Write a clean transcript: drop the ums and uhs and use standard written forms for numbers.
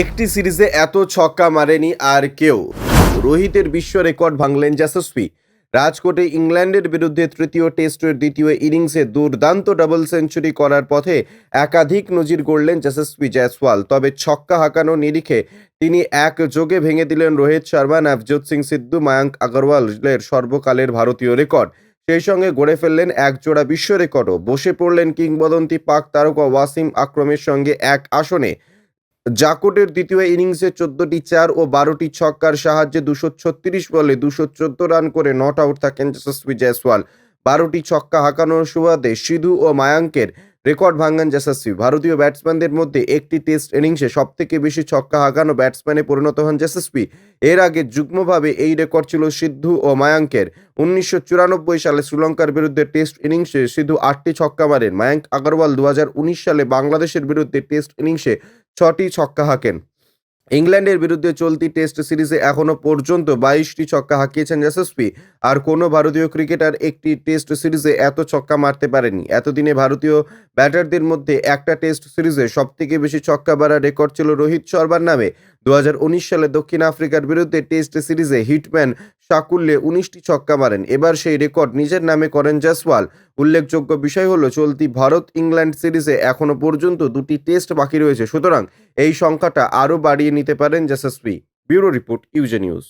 একটি সিরিজে এত ছক্কা মারেনি আর কেউ। রোহিতের বিশ্ব রেকর্ড ভাঙলেন যশস্বী। রাজকোটে ইংল্যান্ডের বিরুদ্ধে তৃতীয় টেস্টের দ্বিতীয় ইনিংসে দুর্দান্ত ডাবল সেঞ্চুরি করার পথে একাধিক নজির গড়লেন যশস্বী জয়সওয়াল। তবে ছক্কা হাঁকানো নিরিখে তিনি একযোগে ভেঙে দিলেন রোহিত শর্মা, নভজ্যোৎ সিং সিদ্ধু, মায়াঙ্ক আগরওয়ালের সর্বকালের ভারতীয় রেকর্ড। সেই সঙ্গে গড়ে ফেললেন একজোড়া বিশ্ব রেকর্ডও। বসে পড়লেন কিংবদন্তি পাক তারকা ওয়াসিম আকরমের সঙ্গে এক আসনে। জাকোটের দ্বিতীয় ইনিংসে ১৪টি চার ও ১২টি ছক্কার সাহায্যে ২৩৬ বলে ২১৪ রান করে নট আউট থাকেন যশস্বী জয়সওয়াল। ১২টি ছক্কা হাঁকানোর সুবাদে সিধু ও মায়াঙ্কের রেকর্ড ভাঙান যশস্বী। ভারতীয় ব্যাটসম্যানদের মধ্যে একটি টেস্ট ইনিংসে সবথেকে বেশি ছক্কা হাঁকানো ব্যাটসম্যানে পরিণত হন যশস্বী। এর আগে যুগ্মভাবে এই রেকর্ড ছিল সিদ্ধু ও মায়াঙ্কের। ১৯৯৪ সালে শ্রীলঙ্কার বিরুদ্ধে টেস্ট ইনিংসে সিধু ৮টি ছক্কা মারেন। মায়াঙ্ক আগরওয়াল ২০১৯ সালে বাংলাদেশের বিরুদ্ধে টেস্ট ইনিংসে ৬টি ছক্কা হাঁকেন। ইংল্যান্ডের বিরুদ্ধে চলতি টেস্ট সিরিজে এখনও পর্যন্ত ২২টি ছক্কা হাঁকিয়েছেন যশস্বী। আর কোনো ভারতীয় ক্রিকেটার একটি টেস্ট সিরিজে এত ছক্কা মারতে পারেনি। এতদিনে ভারতীয় ব্যাটারদের মধ্যে একটা টেস্ট সিরিজে সবথেকে বেশি ছক্কা মারার রেকর্ড ছিল রোহিত শর্মার নামে। ২০১৯ সালে দক্ষিণ আফ্রিকার বিরুদ্ধে টেস্ট সিরিজে হিটম্যান সাকুল্যে ১৯টি ছক্কা মারেন। এবার সেই রেকর্ড নিজের নামে করেন জয়সওয়াল। উল্লেখযোগ্য বিষয় হলো, চলতি ভারত ইংল্যান্ড সিরিজে এখনও পর্যন্ত ২টি টেস্ট বাকি রয়েছে। সুতরাং এই সংখ্যাটা আরও বাড়িয়ে নিতে পারেন যশস্বী। ব্যুরো রিপোর্ট, ইউজে নিউজ।